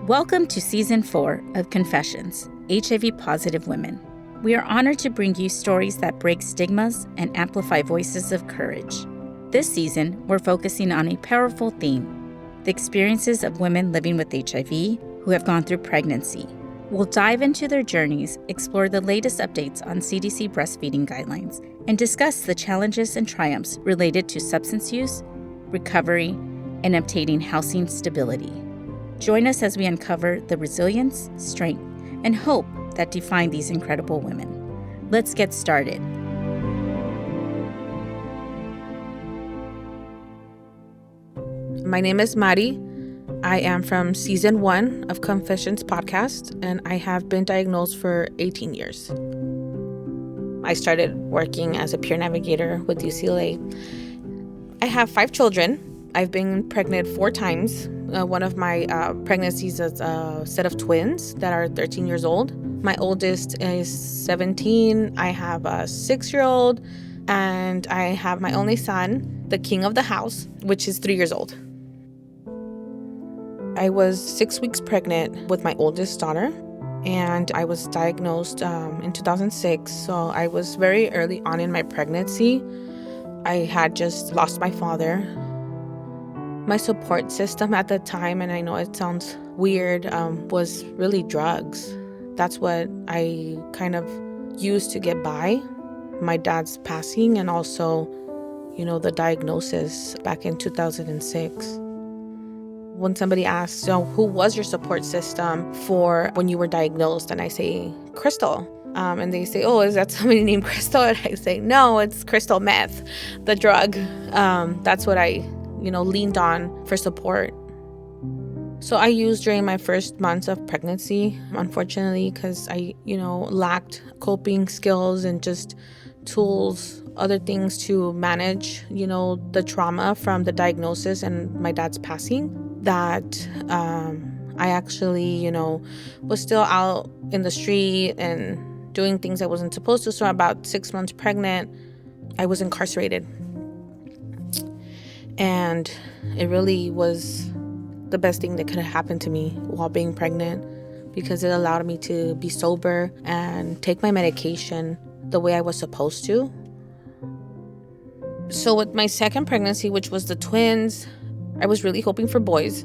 Welcome to Season 4 of Confessions, HIV-Positive Women. We are honored to bring you stories that break stigmas and amplify voices of courage. This season, we're focusing on a powerful theme, the experiences of women living with HIV who have gone through pregnancy. We'll dive into their journeys, explore the latest updates on CDC breastfeeding guidelines, and discuss the challenges and triumphs related to substance use, recovery, and obtaining housing stability. Join us as we uncover the resilience, strength, and hope that define these incredible women. Let's get started. My name is Mari. I am from Season 1 of Confessions podcast, and I have been diagnosed for 18 years. I started working as a peer navigator with UCLA. I have 5 children. I've been pregnant 4 times. One of my pregnancies is a set of twins that are 13 years old. My oldest is 17. I have a 6-year-old, and I have my only son, the king of the house, which is 3 years old. I was 6 weeks pregnant with my oldest daughter, and I was diagnosed in 2006. So I was very early on in my pregnancy. I had just lost my father. My support system at the time, and I know it sounds weird, was really drugs. That's what I kind of used to get by. My dad's passing and also, the diagnosis back in 2006. When somebody asks, who was your support system for when you were diagnosed? And I say, Crystal. And they say, is that somebody named Crystal? And I say, no, it's crystal meth, the drug. That's what I leaned on for support. So I used during my first months of pregnancy, unfortunately, because I, lacked coping skills and just tools, other things to manage, the trauma from the diagnosis and my dad's passing, that I actually, was still out in the street and doing things I wasn't supposed to. So about 6 months pregnant, I was incarcerated. And it really was the best thing that could have happened to me while being pregnant, because it allowed me to be sober and take my medication the way I was supposed to. So with my second pregnancy, which was the twins, I was really hoping for boys.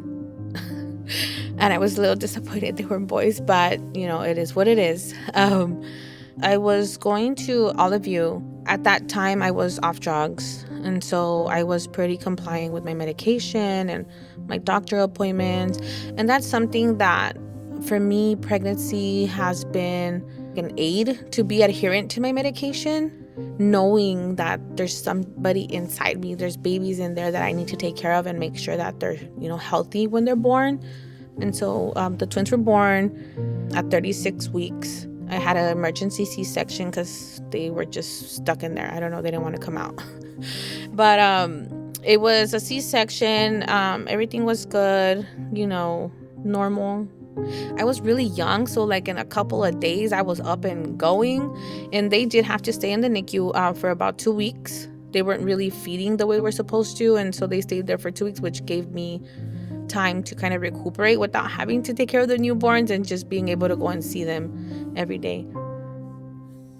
And I was a little disappointed they were boys, but, it is what it is. I was going to Olive View. At that time, I was off drugs. And so I was pretty compliant with my medication and my doctor appointments. And that's something that, for me, pregnancy has been an aid to be adherent to my medication, knowing that there's somebody inside me, there's babies in there that I need to take care of and make sure that they're, healthy when they're born. And so the twins were born at 36 weeks. I had an emergency C-section because they were just stuck in there. I don't know, they didn't want to come out. But it was a C-section. Everything was good, normal. I was really young, so in a couple of days I was up and going, and they did have to stay in the NICU for about 2 weeks. They weren't really feeding the way we're supposed to, and so they stayed there for 2 weeks, which gave me time to kind of recuperate without having to take care of the newborns and just being able to go and see them every day.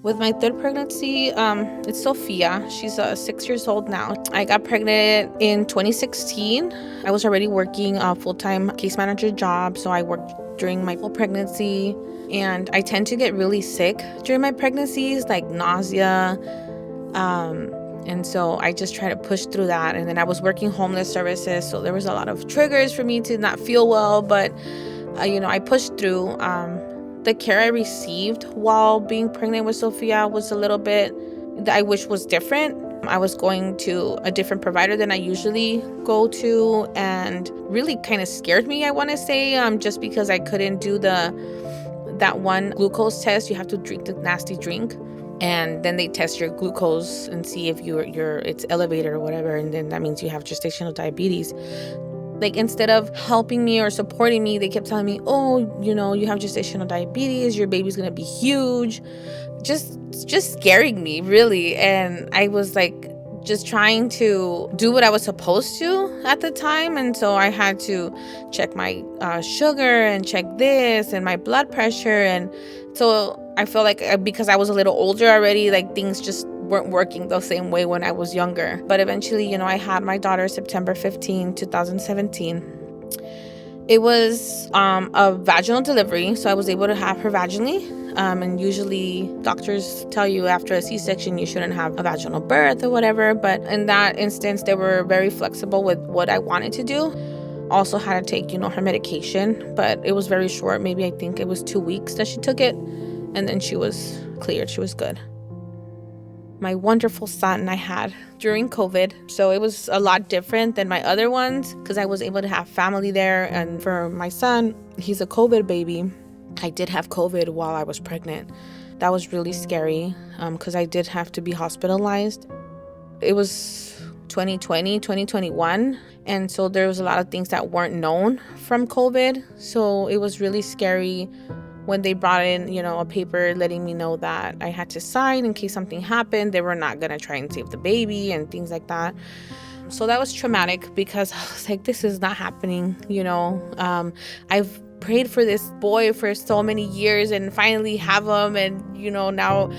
With my third pregnancy, it's Sophia. She's 6 years old now. I got pregnant in 2016. I was already working a full-time case manager job, so I worked during my full pregnancy. And I tend to get really sick during my pregnancies, like nausea. And so I just try to push through that. And then I was working homeless services, so there was a lot of triggers for me to not feel well. But, I pushed through. The care I received while being pregnant with Sophia was a little bit that I wish was different. I was going to a different provider than I usually go to, and really kind of scared me, I want to say, just because I couldn't do that one glucose test. You have to drink the nasty drink, and then they test your glucose and see if it's elevated or whatever, and then that means you have gestational diabetes. Instead of helping me or supporting me, they kept telling me, you have gestational diabetes, your baby's gonna be huge. Just scaring me, really. And I was just trying to do what I was supposed to at the time. And so I had to check my sugar and check this and my blood pressure. And so I feel like because I was a little older already, like things just weren't working the same way when I was younger. But eventually, I had my daughter September 15, 2017. It was a vaginal delivery, so I was able to have her vaginally. And usually doctors tell you after a C-section you shouldn't have a vaginal birth or whatever. But in that instance, they were very flexible with what I wanted to do. Also had to take, her medication, but it was very short. Maybe I think it was 2 weeks that she took it. And then she was cleared. She was good. My wonderful son I had during COVID. So it was a lot different than my other ones because I was able to have family there. And for my son, he's a COVID baby. I did have COVID while I was pregnant. That was really scary because I did have to be hospitalized. It was 2020, 2021. And so there was a lot of things that weren't known from COVID. So it was really scary when they brought in, a paper letting me know that I had to sign in case something happened. They were not going to try and save the baby and things like that. So that was traumatic because I was like, this is not happening, I've prayed for this boy for so many years and finally have him. And, now,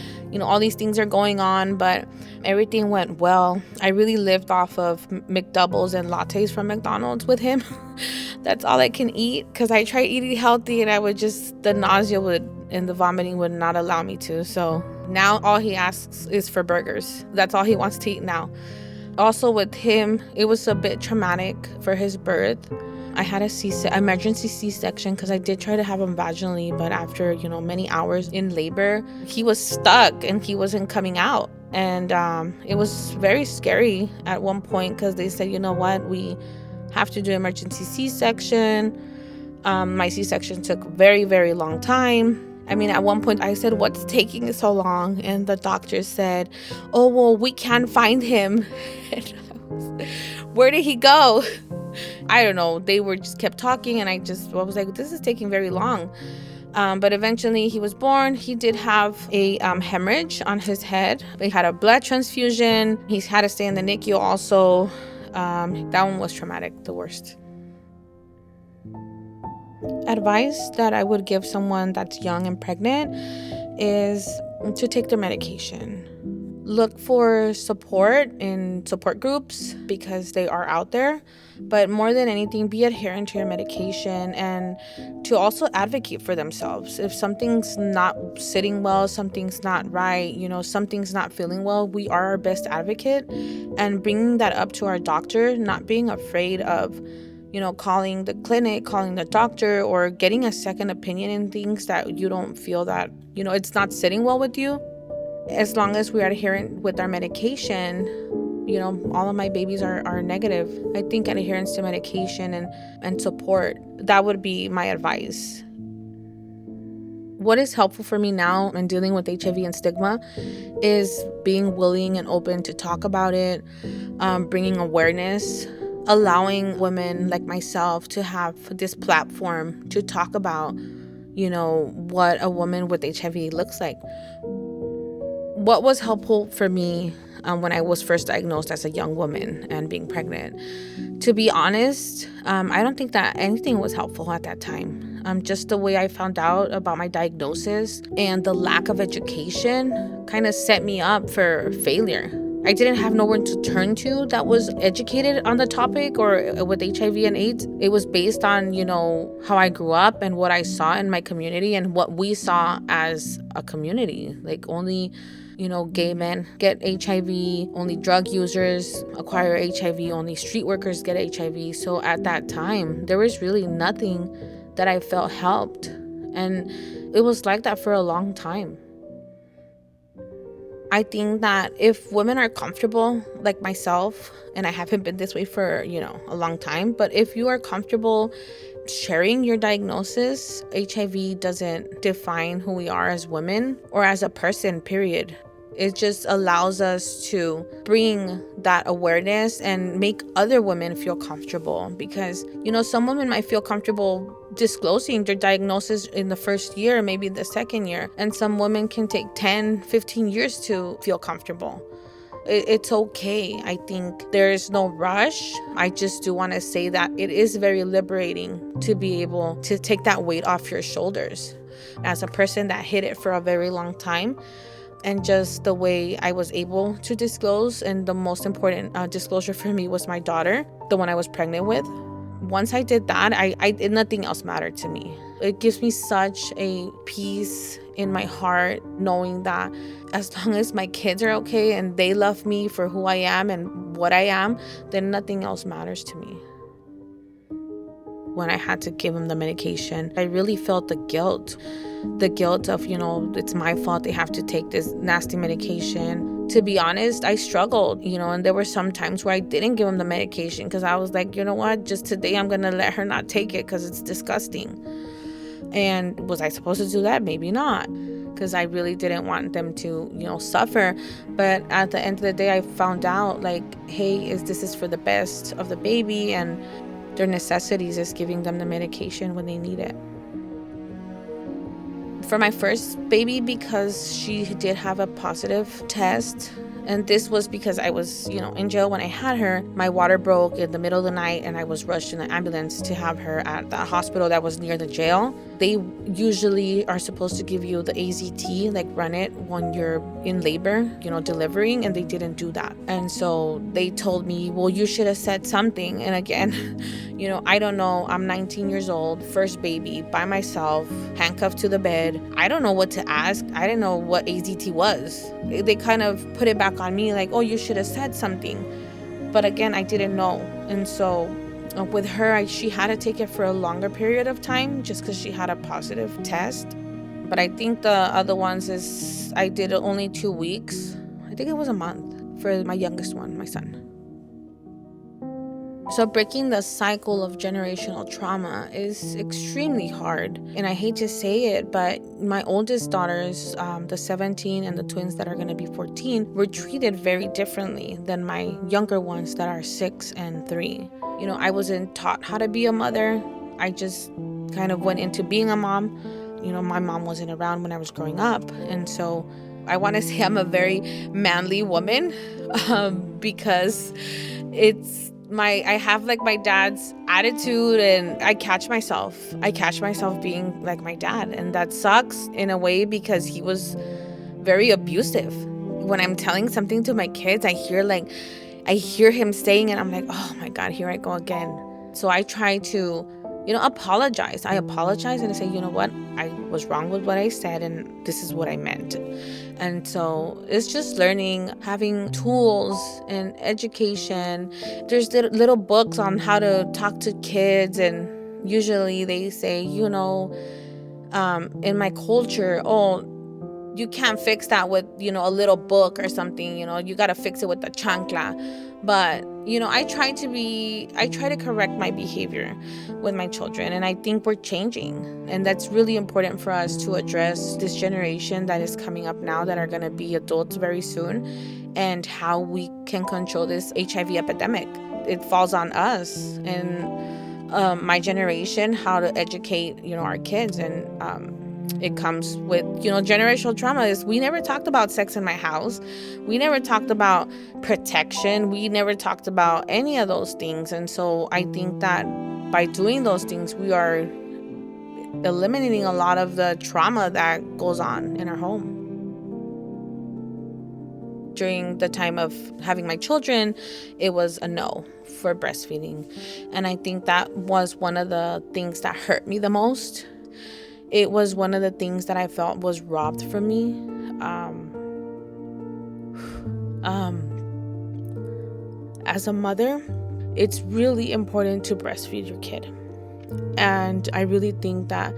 all these things are going on, but everything went well. I really lived off of McDoubles and lattes from McDonald's with him. That's all I can eat because I tried eating healthy and the nausea and the vomiting would not allow me to. So now all he asks is for burgers. That's all he wants to eat now. Also with him, it was a bit traumatic for his birth. I had emergency C-section because I did try to have him vaginally, but after, many hours in labor, he was stuck and he wasn't coming out. And it was very scary at one point because they said, we have to do emergency C-section. My C-section took very, very long time. I mean, at one point I said, what's taking so long? And the doctor said, oh, well, we can't find him. And where did he go? I don't know. They just kept talking and I was like, this is taking very long. But eventually he was born. He did have a hemorrhage on his head. He had a blood transfusion. He's had to stay in the NICU also. That one was traumatic, the worst. Advice that I would give someone that's young and pregnant is to take their medication. Look for support in support groups because they are out there. But more than anything, be adherent to your medication and to also advocate for themselves. If something's not sitting well, something's not right, something's not feeling well, we are our best advocate. And bringing that up to our doctor, not being afraid of calling the clinic, calling the doctor, or getting a second opinion in things that you don't feel that, it's not sitting well with you. As long as we are adherent with our medication, all of my babies are negative. I think adherence to medication and support, that would be my advice. What is helpful for me now in dealing with HIV and stigma is being willing and open to talk about it, bringing awareness, allowing women like myself to have this platform to talk about, what a woman with HIV looks like. What was helpful for me when I was first diagnosed as a young woman and being pregnant? To be honest, I don't think that anything was helpful at that time. Just the way I found out about my diagnosis and the lack of education kind of set me up for failure. I didn't have nowhere to turn to that was educated on the topic or with HIV and AIDS. It was based on, how I grew up and what I saw in my community and what we saw as a community. Like only, gay men get HIV, only drug users acquire HIV, only street workers get HIV. So at that time, there was really nothing that I felt helped. And it was like that for a long time. I think that if women are comfortable, like myself, and I haven't been this way for, a long time, but if you are comfortable sharing your diagnosis, HIV doesn't define who we are as women or as a person, period. It just allows us to bring that awareness and make other women feel comfortable because, some women might feel comfortable disclosing their diagnosis in the first year, maybe the second year, and some women can take 10, 15 years to feel comfortable. It's okay. I think there is no rush. I just do want to say that it is very liberating to be able to take that weight off your shoulders. As a person that hid it for a very long time, and just the way I was able to disclose, and the most important disclosure for me was my daughter, the one I was pregnant with. Once I did that, nothing else mattered to me. It gives me such a peace in my heart knowing that as long as my kids are okay and they love me for who I am and what I am, then nothing else matters to me. When I had to give them the medication, I really felt the guilt of, it's my fault they have to take this nasty medication. To be honest, I struggled, and there were some times where I didn't give them the medication because I was like, you know what, just today I'm going to let her not take it because it's disgusting. And was I supposed to do that? Maybe not, because I really didn't want them to, suffer. But at the end of the day, I found out like, hey, this is for the best of the baby, and their necessities is giving them the medication when they need it. For my first baby, because she did have a positive test, and this was because I was, in jail when I had her. My water broke in the middle of the night and I was rushed in the ambulance to have her at the hospital that was near the jail. They usually are supposed to give you the AZT, like run it when you're in labor, delivering, and they didn't do that. And so they told me, well, you should have said something. And again, I don't know. I'm 19 years old, first baby, by myself, handcuffed to the bed. I don't know what to ask. I didn't know what AZT was. They kind of put it back on me like, oh, you should have said something. But again, I didn't know. And so with her, she had to take it for a longer period of time just because she had a positive test. But I think the other ones is I did it only 2 weeks. I think it was a month for my youngest one, my son. So breaking the cycle of generational trauma is extremely hard. And I hate to say it, but my oldest daughters, the 17 and the twins that are going to be 14, were treated very differently than my younger ones that are 6 and 3. I wasn't taught how to be a mother. I just kind of went into being a mom. My mom wasn't around when I was growing up. And so I want to say I'm a very manly woman because I have like my dad's attitude, and I catch myself being like my dad, and that sucks in a way because he was very abusive. When I'm telling something to my kids, I hear him saying it, I'm like, oh my God, here I go again. So I try to apologize. I apologize and I say, you know what, I was wrong with what I said and this is what I meant. And so it's just learning, having tools and education. There's little books on how to talk to kids, and usually they say, in my culture, oh, you can't fix that with, a little book or something, you got to fix it with the chancla. But, I try to correct my behavior with my children. And I think we're changing. And that's really important for us to address this generation that is coming up now that are going to be adults very soon, and how we can control this HIV epidemic. It falls on us and my generation, how to educate, our kids. And it comes with, generational trauma. Is we never talked about sex in my house. We never talked about protection. We never talked about any of those things. And so I think that by doing those things, we are eliminating a lot of the trauma that goes on in our home. During the time of having my children, it was a no for breastfeeding. And I think that was one of the things that hurt me the most. It was one of the things that I felt was robbed from me. As a mother, it's really important to breastfeed your kid. And I really think that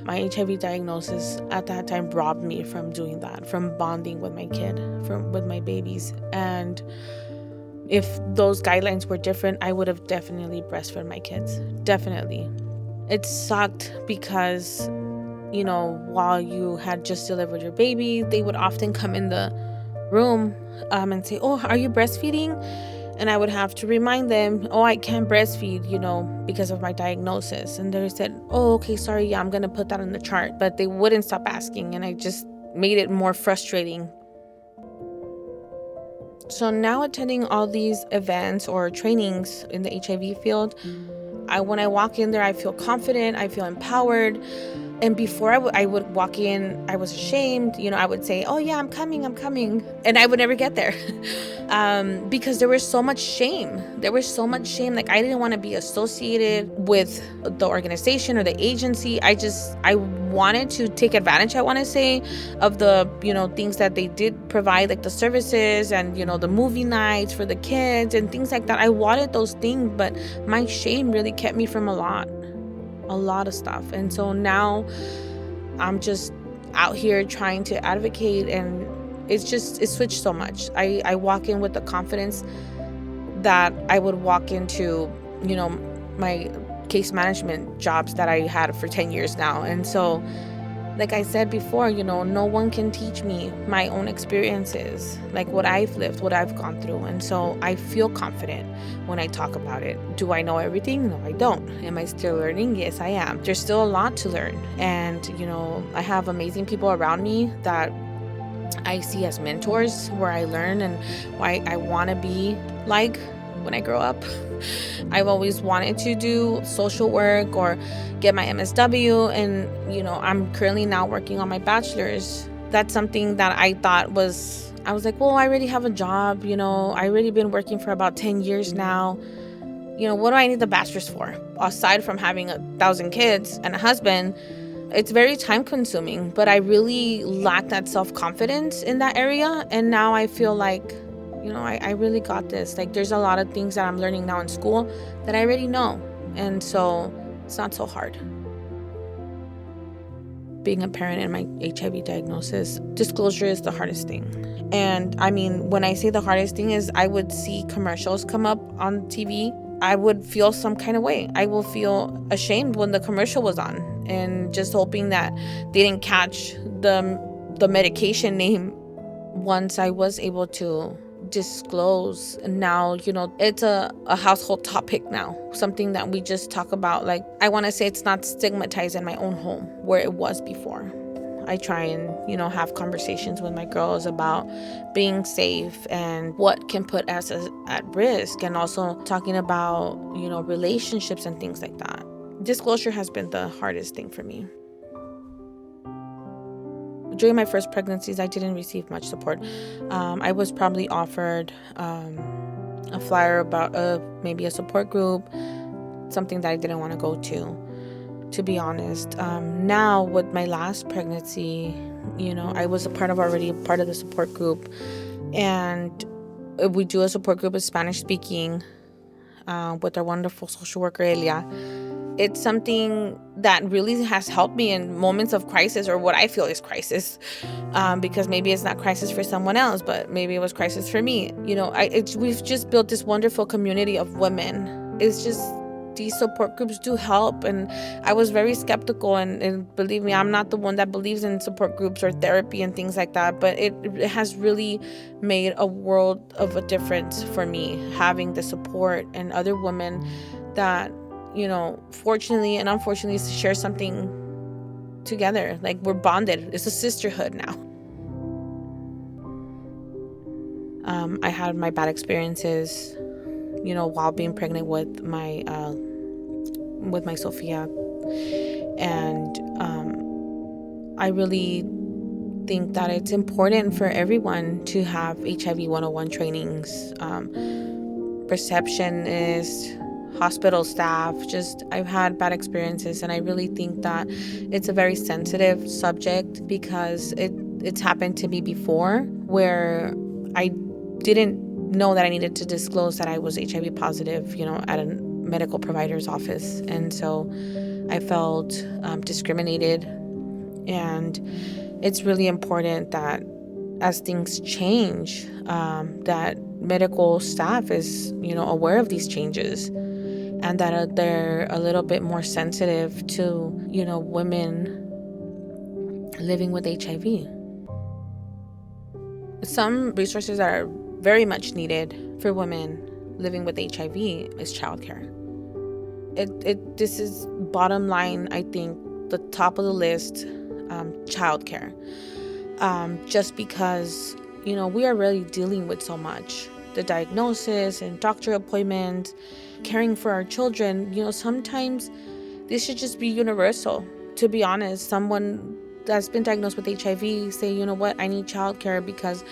my HIV diagnosis at that time robbed me from doing that, from bonding with my kid, with my babies. And if those guidelines were different, I would have definitely breastfed my kids. Definitely. It sucked because, while you had just delivered your baby, they would often come in the room and say, oh, are you breastfeeding? And I would have to remind them, oh, I can't breastfeed, because of my diagnosis. And they said, oh, okay, sorry, yeah, I'm going to put that on the chart. But they wouldn't stop asking, and I just made it more frustrating. So now attending all these events or trainings in the HIV field, when I walk in there, I feel confident, I feel empowered. And before I would walk in, I was ashamed. I would say, oh yeah, I'm coming. And I would never get there because there was so much shame. Like, I didn't want to be associated with the organization or the agency. I wanted to take advantage, I want to say, of the, things that they did provide, like the services and, the movie nights for the kids and things like that. I wanted those things, but my shame really kept me from a lot of stuff. And so now I'm just out here trying to advocate, and it switched so much. I walk in with the confidence that I would walk into, my case management jobs that I had for 10 years now. And so, like I said before, no one can teach me my own experiences, like what I've lived, what I've gone through. And so I feel confident when I talk about it. Do I know everything? No, I don't. Am I still learning? Yes, I am. There's still a lot to learn. And, I have amazing people around me that I see as mentors, where I learn and why I want to be like when I grow up. I've always wanted to do social work or get my MSW, and I'm currently now working on my bachelor's. That's something that I thought I was like, well, I already have a job, I already been working for about 10 years now. What do I need the bachelor's for? Aside from having 1,000 kids and a husband, it's very time consuming, but I really lack that self-confidence in that area. And now I feel like, I really got this. Like, there's a lot of things that I'm learning now in school that I already know. And so it's not so hard. Being a parent in my HIV diagnosis, disclosure is the hardest thing. And I mean, when I say the hardest thing is, I would see commercials come up on TV. I would feel some kind of way. I will feel ashamed when the commercial was on, and just hoping that they didn't catch the medication name. Once I was able to disclose, and now it's a household topic now, something that we just talk about. Like, I want to say it's not stigmatized in my own home where it was before. I try and have conversations with my girls about being safe and what can put us at risk, and also talking about relationships and things like that. Disclosure has been the hardest thing for me. During my first pregnancies, I didn't receive much support. I was probably offered a flyer about maybe a support group, something that I didn't want to go to be honest. Now with my last pregnancy, I was already part of the support group, and we do a support group of Spanish speaking with our wonderful social worker, Elia. It's something that really has helped me in moments of crisis, or what I feel is crisis, because maybe it's not crisis for someone else, but maybe it was crisis for me. We've just built this wonderful community of women. It's just, these support groups do help. And I was very skeptical, and believe me, I'm not the one that believes in support groups or therapy and things like that, but it has really made a world of a difference for me, having the support and other women that fortunately and unfortunately share something together. Like, we're bonded. It's a sisterhood now. I had my bad experiences, while being pregnant with my Sophia, and I really think that it's important for everyone to have HIV 101 trainings. Receptionists, hospital staff, I've had bad experiences, and I really think that it's a very sensitive subject, because it's happened to me before, where I didn't know that I needed to disclose that I was HIV positive, at a medical provider's office. And so I felt discriminated. And it's really important that as things change, that medical staff is, aware of these changes, and that they're a little bit more sensitive to, women living with HIV. Some resources that are very much needed for women living with HIV is childcare. This is bottom line, I think, the top of the list, childcare. Just because we are really dealing with so much. The diagnosis and doctor appointments, caring for our children, sometimes this should just be universal. To be honest, someone that's been diagnosed with HIV say, you know what, I need childcare because,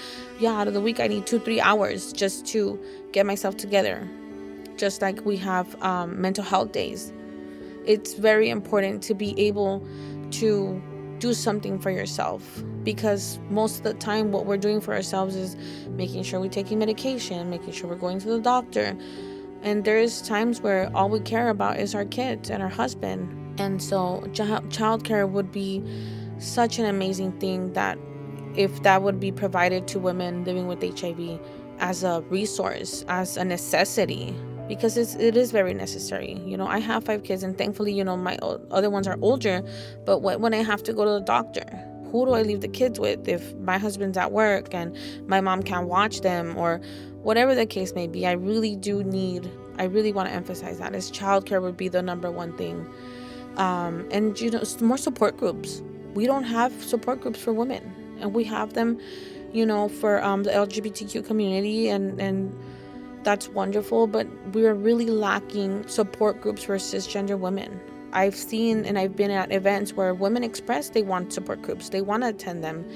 out of the week I need 2-3 hours just to get myself together. Just like we have mental health days. It's very important to be able to do something for yourself, because most of the time what we're doing for ourselves is making sure we're taking medication, making sure we're going to the doctor. And there's times where all we care about is our kids and our husband. And so childcare would be such an amazing thing, that if that would be provided to women living with HIV as a resource, as a necessity, because it is very necessary. I have 5 kids, and thankfully, my other ones are older. But when I have to go to the doctor, who do I leave the kids with if my husband's at work and my mom can't watch them, or whatever the case may be? I really want to emphasize that is childcare would be the number one thing. And more support groups. We don't have support groups for women, and we have them, for the LGBTQ community, and that's wonderful, but we are really lacking support groups for cisgender women. I've seen and I've been at events where women express they want support groups, they want to attend them.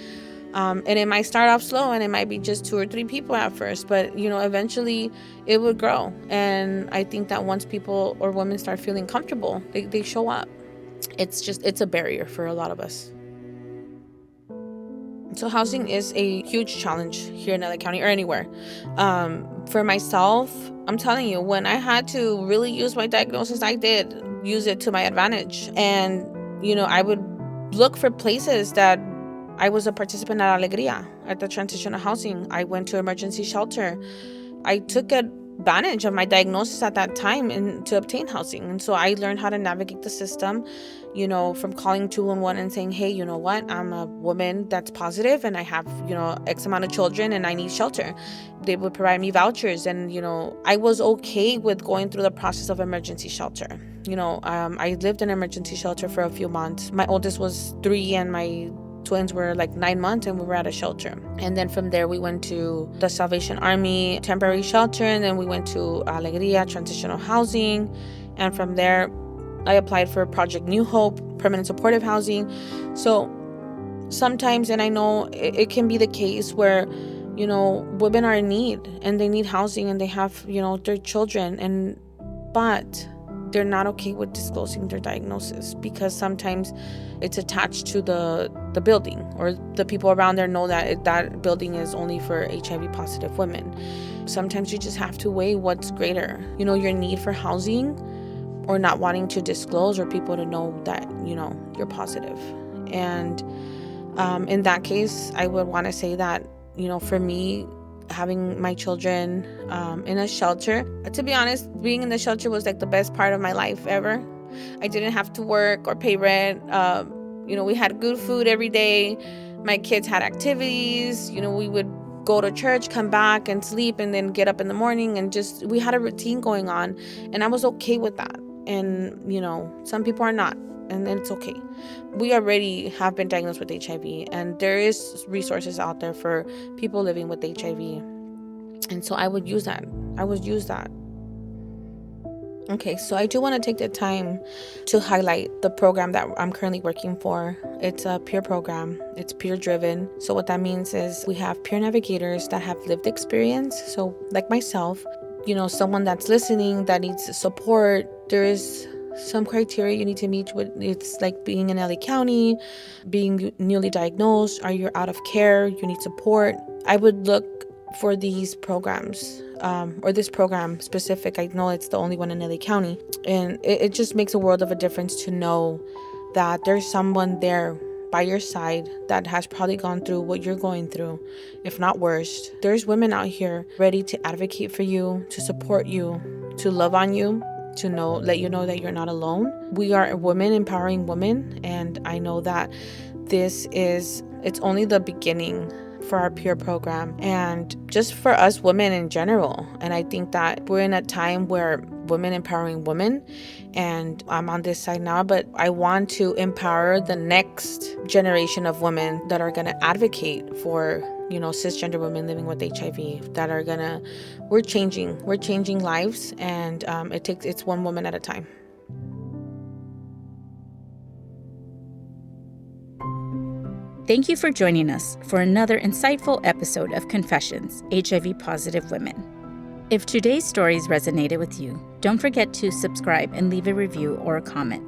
And it might start off slow, and it might be just 2 or 3 people at first, but eventually it would grow. And I think that once people or women start feeling comfortable, they show up. It's a barrier for a lot of us. So housing is a huge challenge here in LA County or anywhere. For myself, I'm telling you, when I had to really use my diagnosis, I did use it to my advantage. And, I would look for places that I was a participant at Alegría, at the transitional housing. I went to emergency shelter. I took advantage of my diagnosis at that time and to obtain housing. And so I learned how to navigate the system, from calling 211 and saying, hey, you know what, I'm a woman that's positive and I have, X amount of children and I need shelter. They would provide me vouchers, and, I was okay with going through the process of emergency shelter. I lived in emergency shelter for a few months. My oldest was 3 and my twins were like 9 months, and we were at a shelter. And then from there we went to the Salvation Army temporary shelter, and then we went to Alegría transitional housing. And from there I applied for Project New Hope permanent supportive housing. So sometimes, and I know it can be the case where women are in need and they need housing and they have their children, but they're not okay with disclosing their diagnosis, because sometimes it's attached to the building, or the people around there know that that building is only for HIV positive women. Sometimes you just have to weigh what's greater, your need for housing, or not wanting to disclose, or people to know that you're positive. And in that case, I would want to say that for me, having my children in a shelter, to be honest, being in the shelter was like the best part of my life ever. I didn't have to work or pay rent. We had good food every day. My kids had activities. We would go to church, come back and sleep, and then get up in the morning, and we had a routine going on, and I was okay with that. And some people are not, and it's okay. We already have been diagnosed with HIV, and there is resources out there for people living with HIV. And so I would use that. Okay, so I do want to take the time to highlight the program that I'm currently working for. It's a peer program. It's peer driven. So what that means is we have peer navigators that have lived experience. So like myself, someone that's listening that needs support, there is some criteria you need to meet with. It's like being in LA County, being newly diagnosed, are you out of care, you need support. I would look for these programs, or this program specific. I know it's the only one in LA County, and it just makes a world of a difference to know that there's someone there by your side that has probably gone through what you're going through, if not worse. There's women out here ready to advocate for you, to support you, to love on you, to let you know that you're not alone. We are women empowering women, and I know that it's only the beginning for our peer program and just for us women in general. And I think that we're in a time where women empowering women, and I'm on this side now, but I want to empower the next generation of women that are going to advocate for cisgender women living with HIV that are we're changing lives, and it's one woman at a time. Thank you for joining us for another insightful episode of Confessions, HIV-Positive Women. If today's stories resonated with you, don't forget to subscribe and leave a review or a comment.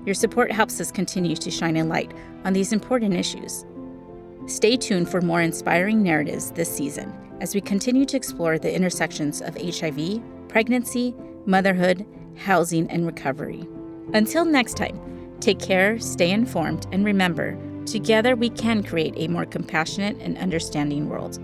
Your support helps us continue to shine a light on these important issues. Stay tuned for more inspiring narratives this season as we continue to explore the intersections of HIV, pregnancy, motherhood, housing, and recovery. Until next time, take care, stay informed, and remember, together we can create a more compassionate and understanding world.